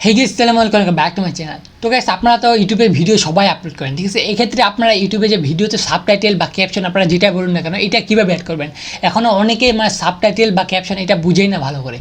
Hey guys, আসসালামু আলাইকুম, welcome back to my channel. তো গাইস, আপনারা তো ইউটিউবে ভিডিও সবাই আপলোড করেন, ঠিক আছে। এই ক্ষেত্রে আপনারা ইউটিউবে যে ভিডিওতে সাবটাইটেল বা ক্যাপশন আপনারা যেটা বলুন না কেন, এটা কীভাবে অ্যাড করবেন? এখনও অনেকেই মানে সাবটাইটেল বা ক্যাপশন এটা বুঝেই না ভালো করে।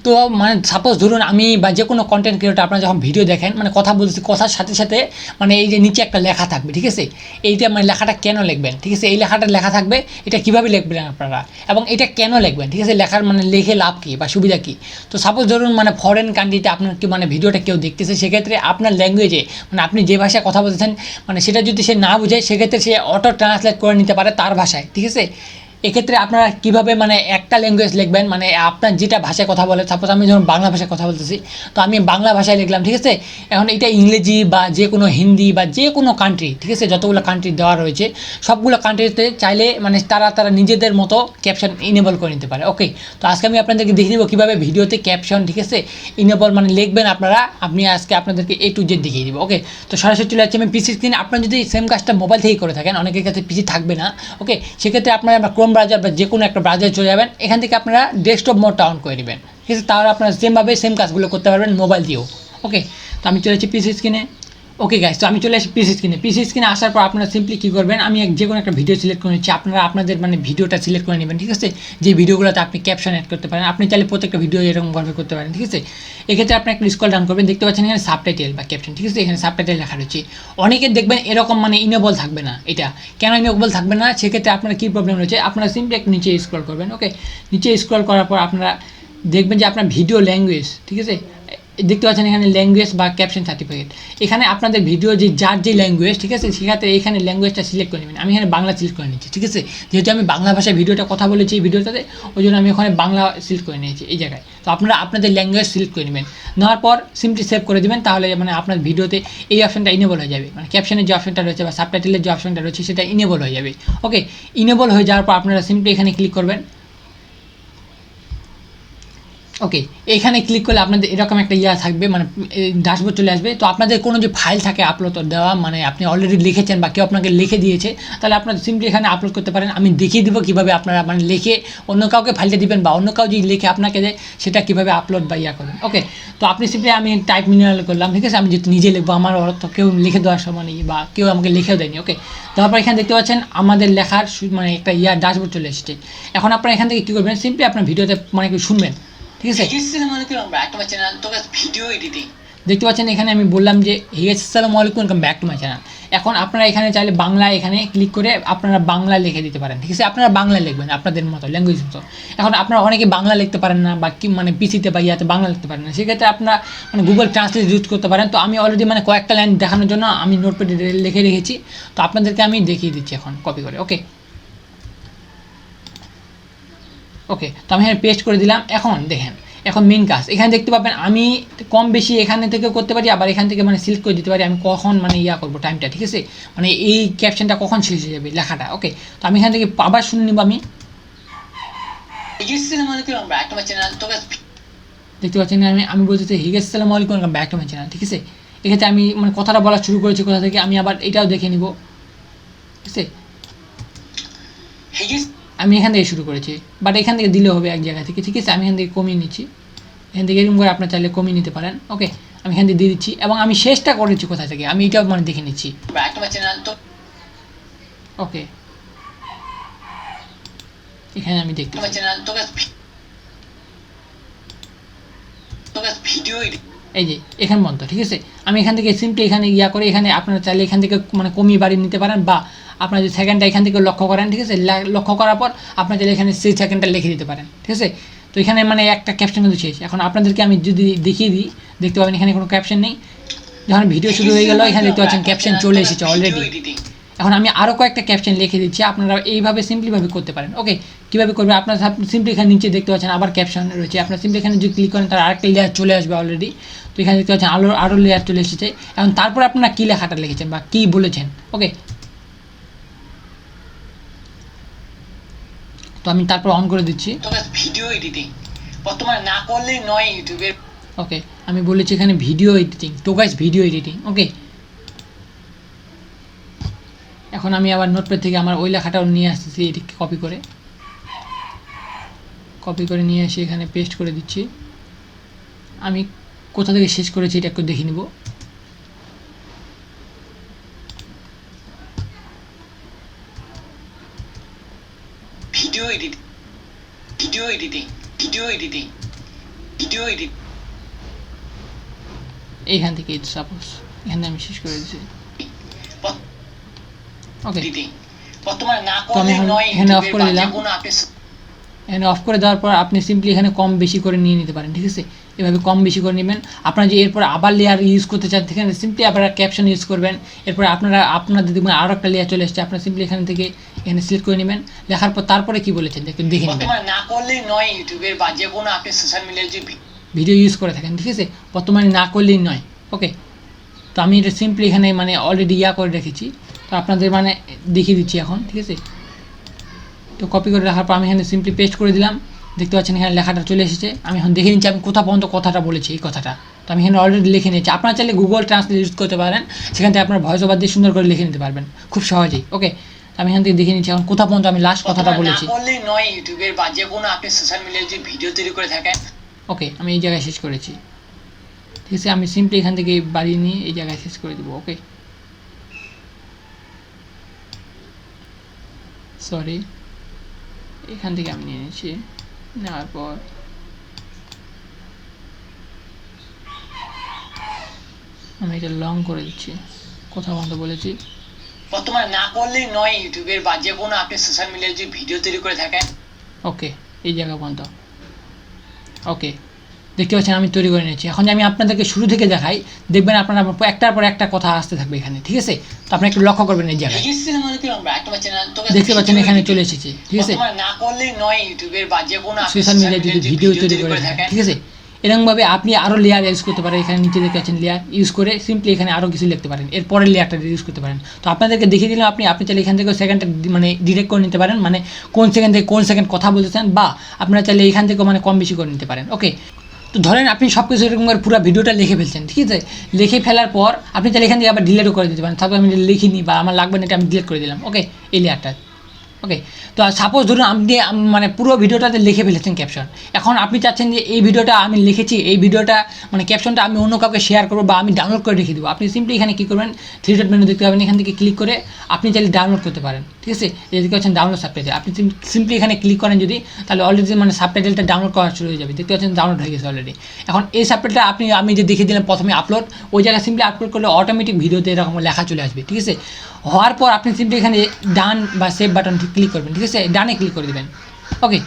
তো মানে সাপোজ ধরুন আমি বা যে কোনো কন্টেন্ট ক্রিয়েটর আপনারা যখন ভিডিও দেখেন, মানে কথা বলতেছি, কথার সাথে সাথে মানে এই যে নিচে একটা লেখা থাকবে, ঠিক আছে। এইটা মানে লেখাটা কেন লিখবেন, ঠিক আছে, এই লেখাটা লেখা থাকবে, এটা কীভাবে লিখবেন আপনারা এবং এটা কেন লিখবেন, ঠিক আছে, লেখার মানে লিখে লাভ কী বা সুবিধা কী। তো সাপোজ ধরুন মানে ফরেন কান্ট্রিতে আপনার কি মানে ভিডিওটা কেউ দেখতেছে, সেক্ষেত্রে আপনার ল্যাঙ্গুয়েজে মানে আপনি যে ভাষায় কথা বলতেছেন মানে সেটা যদি সে না বুঝে, সেক্ষেত্রে সে অটো ট্রান্সলেট করে নিতে পারে তার ভাষায়, ঠিক আছে। এক্ষেত্রে আপনারা কীভাবে মানে একটা ল্যাঙ্গুয়েজ লিখবেন, মানে আপনার যেটা ভাষায় কথা বলে, সাপোজ আমি যখন বাংলা ভাষায় কথা বলতেছি, তো আমি বাংলা ভাষায় লিখলাম, ঠিক আছে। এখন এটা ইংরেজি বা যে কোনো হিন্দি বা যে কোনো কান্ট্রি, ঠিক আছে, যতগুলো কান্ট্রি দেওয়া রয়েছে সবগুলো কান্ট্রিতে চাইলে মানে তারা নিজেদের মতো ক্যাপশন ইনেবল করে নিতে পারে। ওকে, তো আজকে আমি আপনাদেরকে দেখিয়ে দেবো কীভাবে ভিডিওতে ক্যাপশন, ঠিক আছে, ইনেবল মানে লিখবেন আপনারা। আমি আজকে আপনাদেরকে A to Z দেখিয়ে দিব। ওকে, তো সরাসরি চলে যাচ্ছি আমি পিসি স্ক্রিনে। আপনারা যদি সেম কাজটা মোবাইল থেকেই করে থাকেন, অনেকের কাছে পিসি থাকবে না, ওকে, সেক্ষেত্রে আপনারা ক্রোম ব্রাউজার বা যে কোনো একটা ব্রাউজারে চলে যাবেন। এখান থেকে আপনারা ডেস্কটপ মোডটা অন করে নেবেন, ঠিক আছে। তাহলে আপনারা সেমভাবে সেম কাজগুলো করতে পারবেন মোবাইল দিয়েও। ওকে, তো আমি চলে যাচ্ছি পিসি স্ক্রিনে। ওকে গাইস, তো আমি চলে আসি পিসি স্ক্রিনে আসার পর আপনারা সিম্পলি কী করবেন, আমি যে কোনো একটা ভিডিও সিলেক্ট করে নিচ্ছি। আপনারা আপনাদের মানে ভিডিওটা সিলেক্ট করে নেবেন, ঠিক আছে। যে ভিডিওগুলোতে আপনি ক্যাপশন অ্যাড করতে পারেন, আপনি চাইলে প্রত্যেকটা ভিডিও এরকমভাবে করতে পারেন, ঠিক আছে। এক্ষেত্রে আপনি একটা স্ক্রল ডাউন করবেন, দেখতে পাচ্ছেন এখানে সাবটাইটেল বা ক্যাপশন, ঠিক আছে। এখানে সাবটাইটেল লেখা রয়েছে। অনেকের দেখবেন এরকম মানে ইনেবল থাকবে না। এটা কেন ইনেবল থাকবে না, সেক্ষেত্রে আপনার কী প্রবলেম রয়েছে, আপনারা সিম্পলি একটু নিচে স্ক্রল করবেন। ওকে, নিচে স্ক্রল করার পর আপনারা দেখবেন যে আপনার ভিডিও ল্যাঙ্গুয়েজ, ঠিক আছে, দেখতে পাচ্ছেন এখানে ল্যাঙ্গুয়েজ বা ক্যাপশন সার্টিফিকেট। এখানে আপনাদের ভিডিও যে যার যে ল্যাঙ্গুয়েজ, ঠিক আছে, সেক্ষেত্রে এখানে ল্যাঙ্গুয়েজটা সিলেক্ট করে নেবেন। আমি এখানে বাংলা সিলেক্ট করে নিচ্ছি, ঠিক আছে। যেহেতু আমি বাংলা ভাষায় ভিডিওটা কথা বলেছি এই ভিডিওটাতে, ওই জন্য আমি ওখানে বাংলা সিলেক্ট করে নিয়েছি এই জায়গায়। তো আপনারা আপনাদের ল্যাঙ্গুয়েজ সিলেক্ট করে নেবেন, নেওয়ার পর সিম্পলি সেভ করে দেবেন। তাহলে মানে আপনার ভিডিওতে এই অপশনটা ইনেবল হয়ে যাবে, মানে ক্যাপশনের যে অপশনটা রয়েছে বা সাবটাইটেলের যে অপশনটা রয়েছে সেটা ইনেবল হয়ে যাবে। ওকে, ইনেবল হয়ে যাওয়ার পর আপনারা সিম্পলি এখানে ক্লিক করবেন। ওকে, এখানে ক্লিক করলে আপনাদের এরকম একটা ইয়া থাকবে, মানে ড্যাশবোর্ড চলে আসবে। তো আপনাদের কোনো যে ফাইল থাকে আপলোড দেওয়া, মানে আপনি অলরেডি লিখেছেন বা কেউ আপনাকে লিখে দিয়েছে, তাহলে আপনারা সিম্পলি এখানে আপলোড করতে পারেন। আমি দেখিয়ে দেবো কীভাবে আপনারা মানে লিখে অন্য কাউকে ফাইলটা দিবেন বা অন্য কাউ যদি লিখে আপনাকে দেয় সেটা কীভাবে আপলোড বা ইয়া করবেন। ওকে, তো আপনি সিম্পলি আমি টাইপ মিনারেল করলাম, ঠিক আছে। আমি যেহেতু নিজে লিখবো, আমার অর্থ কেউ লিখে দেওয়ার সময় নেই বা কেউ আমাকে লিখেও দেয়নি। ওকে, তারপর এখানে দেখতে পাচ্ছেন আমাদের লেখার মানে একটা ইয়া ড্যাশবোর্ড চলে এসেছে। এখন আপনারা এখান থেকে কী করবেন, সিম্পলি আপনার ভিডিওতে মানে একটু শুনবেন, ঠিক আছে। দেখতে পাচ্ছেন এখানে আমি বললাম যে আসসালামু আলাইকুম, welcome back to my channel. এখন আপনারা এখানে চাইলে বাংলা এখানে ক্লিক করে আপনারা বাংলা লিখে দিতে পারেন, ঠিক আছে। আপনারা বাংলা লিখবেন আপনাদের মতো ল্যাঙ্গুয়েজ মতো। এখন আপনারা অনেকে বাংলা লিখতে পারেন না বা কি মানে পিসিতে বা ইয়াতে বাংলা লিখতে পারেন না, সেক্ষেত্রে আপনারা মানে গুগল ট্রান্সলেট ইউজ করতে পারেন। তো আমি অলরেডি মানে কয়েকটা লাইন দেখানোর জন্য আমি নোটপ্যাডে লিখে রেখেছি, তো আপনাদেরকে আমি দেখিয়ে দিচ্ছি এখন কপি করে। ওকে, ওকে, তো আমি এখানে পেস্ট করে দিলাম। এখন দেখেন, এখন মেন কাজ এখানে দেখতে পাবেন আমি কম বেশি এখানে থেকে করতে পারি, আবার এখান থেকে মানে সিলেক্ট করে দিতে পারি আমি কখন মানে ইয়া করবো টাইমটা, ঠিক আছে, মানে এই ক্যাপশনটা কখন শেষ হয়ে যাবে লেখাটা। ওকে, তো আমি এখান থেকে আবার শুনে নিব। আমি দেখতে পাচ্ছেন আমি বলতেছি আসসালামু আলাইকুম, welcome back to my channel, ঠিক আছে। এক্ষেত্রে আমি মানে কথাটা বলা শুরু করেছি কোথা থেকে, আমি আবার এটাও দেখে নিব, ঠিক আছে। আমি এখান থেকে শুরু করেছি, বাট এখান থেকে দিলেও হবে এক জায়গা থেকে, ঠিক আছে। আমি এখান থেকে কমিয়ে নিচ্ছি, এখান থেকে এরকম করে আপনার চাইলে কমিয়ে নিতে পারেন। ওকে, আমি এখান থেকে দিয়ে দিচ্ছি এবং আমি শেষটা করেছি কোথা থেকে আমি এটাও মানে দেখে নিচ্ছি। ওকে, এখানে আমি দেখতে এই যে এখান পর্যন্ত, ঠিক আছে। আমি এখান থেকে সিম্পলি এখানে ইয়া করে এখানে আপনারা চাইলে এখান থেকে মানে কমিয়ে বাড়িয়ে নিতে পারেন, বা আপনার যে সেকেন্ডটা এখান থেকে লক্ষ্য করেন, ঠিক আছে। লক্ষ্য করার পর আপনার চাইলে এখানে সেই সেকেন্ডটা লিখে দিতে পারেন, ঠিক আছে। তো এখানে মানে একটা ক্যাপশন কিন্তু শেষ। এখন আপনাদেরকে আমি যদি দেখিয়ে দিই, দেখতে পাবেন এখানে কোনো ক্যাপশন নেই। যখন ভিডিও শুরু হয়ে গেল এখানে দেখতে পাচ্ছেন ক্যাপশন চলে এসেছে অলরেডি। এখন আমি আরও কয়েকটা ক্যাপশন লিখে দিচ্ছি, আপনারা এইভাবে সিম্পলিভাবে করতে পারেন। ওকে, কীভাবে করবে, আপনারা সিম্পলি এখানে নিচে দেখতে পাচ্ছেন আবার ক্যাপশন রয়েছে। আপনার সিম্পলি এখানে যদি ক্লিক করেন তার আরেকটা লেয়ার চলে আসবে অলরেডি। তো এখানে দেখতে পাচ্ছেন আরও লেয়ার চলে এসেছে। এখন তারপর আপনারা কী লেখাটা লিখেছেন বা কী বলেছেন। ওকে, তো আমি তারপর অন করে দিচ্ছি। ভিডিও এডিটিং বর্তমানে না করলেই নয় ইউটিউবের। ওকে, আমি বলেছি এখানে ভিডিও এডিটিং, তো গাইস ভিডিও এডিটিং। ওকে, এখন আমি আবার নোটপ্যাড থেকে আমার ওই লেখাটাও নিয়ে আসতেছি, এটিকে কপি করে নিয়ে এসে এখানে পেস্ট করে দিচ্ছি। আমি কোথা থেকে শেষ করেছি এটা একটু দেখে নিব। ভিডিও এডিটিং এইখান থেকে সাপোজ এখানে আমি শেষ করে দিচ্ছি। ওকে, বর্তমানে না তো আমি করলে নয় এখানে অফ করে দিলাম। কোনো আপনি এখানে অফ করে দেওয়ার পর আপনি সিম্পলি এখানে কম বেশি করে নিয়ে নিতে পারেন, ঠিক আছে। এভাবে কম বেশি করে নেবেন। আপনারা যে এরপর আবার লেয়ার ইউজ করতে চান সেখানে সিম্পলি আপনারা ক্যাপশন ইউজ করবেন। এরপর আপনাদের দেখবেন আরও একটা লেয়ার চলে এসেছে, আপনারা সিম্পলি এখান থেকে এখানে সিলেক্ট করে নেবেন। লেখার পর তারপরে কি বলেছেন একটু দেখে নেবেন। বর্তমানে না করলেই নয় ইউটিউবের বা যে কোনো আপনি সোশ্যাল মিডিয়ার যে ভিডিও ইউজ করে থাকেন, ঠিক আছে, বর্তমানে না করলেই নয়। ওকে, তো আমি এটা সিম্পলি এখানে মানে অলরেডি করে রেখেছি, তো আপনাদের মানে দেখিয়ে দিচ্ছি এখন, ঠিক আছে। তো কপি করে রাখার পর আমি এখানে সিম্পলি পেস্ট করে দিলাম। দেখতে পাচ্ছেন এখানে লেখাটা চলে এসেছে। আমি এখন দেখে নিচ্ছি আমি কোথা পর্যন্ত কথাটা বলেছি, এই কথাটা। তো আমি এখানে অলরেডি লিখে নিয়েছি। আপনারা চাইলে গুগল ট্রান্সলেট ইউজ করতে পারেন, সেখান থেকে আপনার ভয়েস ওভার দিয়ে সুন্দর করে লিখে নিতে পারবেন খুব সহজেই। ওকে, আমি এখান থেকে দেখে নিচ্ছি এখন কোথা পর্যন্ত আমি লাস্ট কথাটা বলেছি। না করলেই নয় ইউটিউবের বা যে কোনো আপনি সোশ্যাল মিডিয়ার যে ভিডিও তৈরি করে থাকেন। ওকে, আমি এই জায়গায় শেষ করেছি, ঠিক আছে। আমি সিম্পলি এখান থেকে বাড়িয়ে নিয়ে এই জায়গায় শেষ করে দেবো। ওকে, সরি, এখান থেকে আমি নিয়ে নিচ্ছি। নেওয়ার পর আমি এটা লং করে দিচ্ছি, কোথা পর্যন্ত বলেছি। বর্তমানে না করলেই নয় ইউটিউবের বা যে কোনো আপনি সোশ্যাল মিডিয়ার যে ভিডিও তৈরি করে থাকেন। ওকে, এই জায়গা পর্যন্ত। ওকে, দেখতে পাচ্ছেন আমি তৈরি করে নিয়েছি। এখন আমি আপনাদেরকে শুরু থেকে দেখাই, দেখবেন আপনারা একটার পর একটা কথা আসতে থাকবে এখানে, ঠিক আছে। তো আপনি একটু লক্ষ্য করবেন এই জায়গায়, দেখতে পাচ্ছেন এখানে চলে এসেছে, ঠিক আছে। না করলেই নয় ইউটিউবের বা যে কোনো সোশ্যাল মিডিয়ায় যদি ভিডিও তৈরি করে থাকেন, ঠিক আছে। এরকমভাবে আপনি আরও লেয়ার ইউজ করতে পারেন। এখানে নিচে দেখতে পাচ্ছেন লেয়ার ইউজ করে সিম্পলি এখানে আরও কিছু লিখতে পারেন, এরপরের লেয়ারটা ইউজ করতে পারেন। তো আপনাদেরকে দেখিয়ে দিলাম, আপনি চাইলে এখান থেকে সেকেন্ডটা মানে ডিরেক্ট করে নিতে পারেন, মানে কোন সেকেন্ড থেকে কোন সেকেন্ড কথা বলতেছেন, বা আপনারা চাইলে এখান থেকে মানে কম বেশি করে নিতে পারেন। ওকে, তো ধরেন আপনি সব কিছু এরকম করে পুরো ভিডিওটা লিখে ফেলছেন, ঠিক আছে। লিখে ফেলার পর আপনি তাহলে এখান থেকে আবার ডিলেটও করে দিতে পারেন। তারপর আমি লিখিনি বা আমার লাগবে না, এটা আমি ডিলেট করে দিলাম। ওকে, এই লেয়ারটা। ওকে, তো সাপোজ ধরুন আপনি মানে পুরো ভিডিওটাতে লিখে ফেলেছেন ক্যাপশন। এখন আপনি চাচ্ছেন যে এই ভিডিওটা আমি লিখেছি, এই ভিডিওটা মানে ক্যাপশনটা আমি অন্য কাউকে শেয়ার করবো বা আমি ডাউনলোড করে রেখে দেবো। আপনি সিম্পলি এখানে কী করবেন, থ্রি ডট মেনু দেখতে পাবেন, এখান থেকে ক্লিক করে আপনি চাইলে ডাউনলোড করতে পারেন, ঠিক আছে। দেখতে পাচ্ছেন ডাউনলোড সাবটাইটেল, আপনি সিম্পলি এখানে ক্লিক করেন যদি, তাহলে অলরেডি মানে সাবটাইটেলটা ডাউনলোড করা শুরু হয়ে যাবে। দেখতে পাচ্ছেন ডাউনলোড হয়ে গেছে অলরেডি। এখন এই সাবটাইটেলটা আমি যে দেখিয়ে দিলাম প্রথমে আপলোড, ওই জায়গায় সিম্পলি আপলোড করলে অটোমেটিক ভিডিওতে এরকম লেখা চলে আসবে, ঠিক আছে। হওয়ার পর আপনি সিম্পলি এখানে ডান বা সেভ বাটন ক্লিক করবেন, ঠিক আছে। ডানে ক্লিক করে দেবেন। ওকে,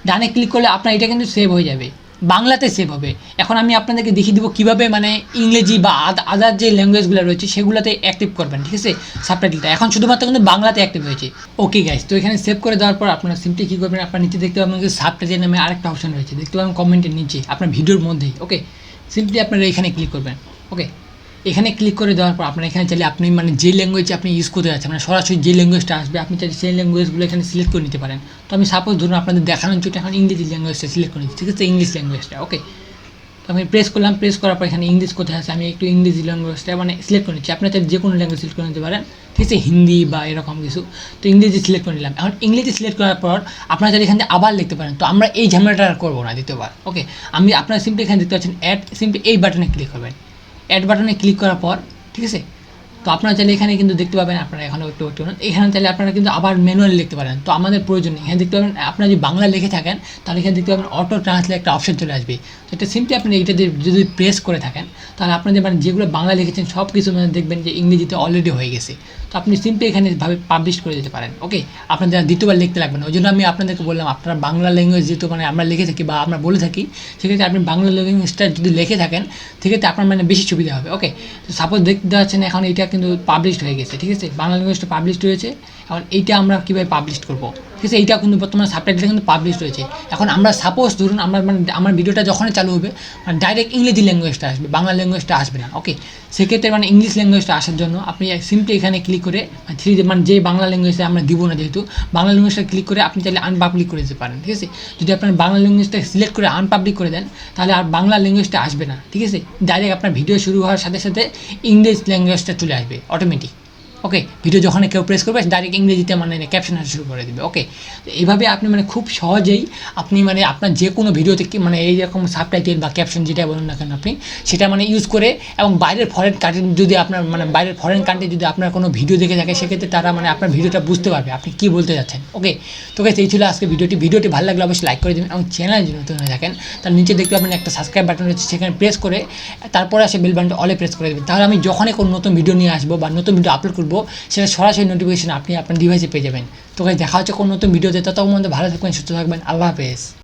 ডানে ক্লিক করলে আপনার এটা কিন্তু সেভ হয়ে যাবে, বাংলাতে সেভ হবে। এখন আমি আপনাদেরকে দেখিয়ে দেবো কীভাবে মানে ইংরেজি বা আদার যে ল্যাঙ্গুয়েজগুলো রয়েছে সেগুলোতে অ্যাক্টিভ করবেন, ঠিক আছে। সাবটাইটেলটা এখন শুধুমাত্র কিন্তু বাংলাতে অ্যাক্টিভ হয়েছে। ওকে গাইস, তো এখানে সেভ করে দেওয়ার পর আপনারা সিম্পলি কী করবেন, আপনার নিচে দেখতে পাবেন সাবটাইটেল নামে আরেকটা অপশন রয়েছে, দেখতে পাবেন কমেন্টের নিচে আপনার ভিডিওর মধ্যেই। ওকে, সিম্পলি আপনারা এখানে ক্লিক করবেন। ওকে, এখানে ক্লিক করে দেওয়ার পর আপনার এখানে চাইলে আপনি মানে যে ল্যাঙ্গুয়েজ আপনি ইউজ করতে যাচ্ছেন, মানে সরাসরি যে ল্যাঙ্গুয়েজটা আসবে আপনি চাইলে সেই ল্যাঙ্গুয়েজগুলো এখানে সিলেক্ট করে নিতে পারেন। তো আমি সাপোজ ধরুন আপনাদের দেখানোর জন্য এখন ইংরেজি ল্যাঙ্গুয়েজটা সিলেক্ট করে নিচ্ছি, ঠিক আছে, ইংলিশ ল্যাঙ্গুয়েজটা। ওকে, তো আমি প্রেস করলাম, প্রেস করার পর এখানে ইংলিশ কোথায় আছে আমি একটু ইংরেজি ল্যাঙ্গুয়েজটা মানে সিলেক্ট করে নিচ্ছি। আপনার চাইলে যে কোনো ল্যাঙ্গুয়েজ সিলেক্ট করে নিতে পারেন, ঠিক আছে, হিন্দি বা এরকম কিছু। তো ইংরেজি সিলেক্ট করে নিলাম। এখন ইংরেজি সিলেক্ট করার পর আপনারা চাইলে এখানে আবার লিখতে পারেন। তো আমরা এই ঝামেলাটা আর করবো না দ্বিতীয়বার। ওকে, আপনারা সিম্পলি এখানে দেখতে পাচ্ছেন অ্যাড, সিম্পলি এই বাটনে ক্লিক করবেন। অ্যাড বাটনে ক্লিক করার পর, ঠিক আছে, তো আপনারা চাইলে এখানে কিন্তু দেখতে পাবেন, আপনারা এখানে একটু এখানে চাইলে আপনারা কিন্তু আবার ম্যানুয়ালি লিখতে পারেন। তো আমাদের প্রয়োজন নেই, এখানে দেখতে পাবেন আপনারা যদি বাংলা লিখে থাকেন তাহলে এখানে দেখতে পাবেন অটো ট্রান্সলেট একটা অপশন চলে আসবে। তো এটা সিম্পলি আপনি এটা যদি প্রেস করে থাকেন তাহলে আপনাদের মানে যেগুলো বাংলা লিখেছেন সব কিছু মানে দেখবেন যে ইংরেজিতে অলরেডি হয়ে গেছে। তো আপনি সিম্পলি এখানে ভাবে পাবলিশ করে দিতে পারেন। ওকে, আপনাদের দ্বিতীয়বার লিখতে লাগবে না। ওই জন্য আমি আপনাদেরকে বললাম আপনারা বাংলা ল্যাঙ্গুয়েজ যেহেতু মানে আমরা লিখে থাকি বা আমরা বলে থাকি, সেক্ষেত্রে আপনি বাংলা ল্যাঙ্গুয়েজটা যদি লিখে থাকেন সেক্ষেত্রে আপনার মানে বেশি সুবিধা হবে। ওকে, তো সাপোজ দেখতে পাচ্ছেন এখন এটা কিন্তু পাবলিশড হয়ে গেছে, ঠিক আছে, বাংলা ল্যাঙ্গুয়েজটা পাবলিশড হয়েছে। এখন এইটা আমরা কীভাবে পাবলিশ করবো, ঠিক আছে, এইটা কিন্তু বর্তমানে সাবটাইটেলটা কিন্তু পাবলিশড হয়েছে। এখন আমরা সাপোজ ধরুন আমরা মানে আমার ভিডিওটা যখনই চালু হবে মানে ডাইরেক্ট ইংরেজি ল্যাঙ্গুয়েজটা আসবে, বাংলা ল্যাঙ্গুয়েজটা আসবে না। ওকে, সেক্ষেত্রে মানে ইংলিশ ল্যাঙ্গুয়েজটা আসার জন্য আপনি সিম্পলি এখানে ক্লিক করে মানে যে বাংলা ল্যাঙ্গুয়েজটা আমরা দিব না, যেহেতু বাংলা ল্যাঙ্গুয়েজটা ক্লিক করে আপনি চাইলে আনপাবলিক করে দিতে পারেন, ঠিক আছে। যদি আপনার বাংলা ল্যাঙ্গুয়েজটা সিলেক্ট করে আনপাবলিক করে দেন তাহলে আর বাংলা ল্যাঙ্গুয়েজটা আসবে না, ঠিক আছে। ডাইরেক্ট আপনার ভিডিও শুরু হওয়ার সাথে সাথে ইংলিশ ল্যাঙ্গুয়েজটা চলে আসবে অটোমেটিক। ওকে, ভিডিও যখন কেউ প্রেস করবে ডাইরেক্ট ইংরেজিতে মানে ক্যাপশন আসা শুরু করে দেবে। ওকে, তো এইভাবে আপনি মানে খুব সহজেই আপনি মানে আপনার যে কোনো ভিডিওতে মানে এইরকম সাবটাইটেল বা ক্যাপশন যেটা বলুন না কেন আপনি সেটা মানে ইউজ করে, এবং বাইরের ফরেন কান্ট্রি যদি আপনার মানে বাইরের ফরেন কান্ট্রি যদি আপনার কোনো ভিডিও দেখে থাকে সেক্ষেত্রে তারা মানে আপনার ভিডিওটা বুঝতে পারবে আপনি কী বলতে যাচ্ছেন। ওকে, তো গাইস এই ছিল আজকে ভিডিওটি ভালো লাগলে অবশ্যই লাইক করে দেবেন, এবং চ্যানেল যদি নতুন হয়ে থাকেন তার নিচে দেখতে পাবেন একটা সাবস্ক্রাইব বাটন রয়েছে, সেখানে প্রেস করে তারপরে আসে বেল বাটনটা অলে প্রেস করে দেবেন। তাহলে আমি যখনই কোনো নতুন ভিডিও নিয়ে আসবো বা নতুন ভিডিও আপলোড করবো সেটা সরাসরি নোটিফিকেশন আপনি আপনার ডিভাইসে পেয়ে যাবেন। তো গাইস দেখা হচ্ছে কোনো নতুন ভিডিওতে, ততক্ষণ ভালো থাকবেন, সুস্থ থাকবেন, আল্লাহ হাফেজ।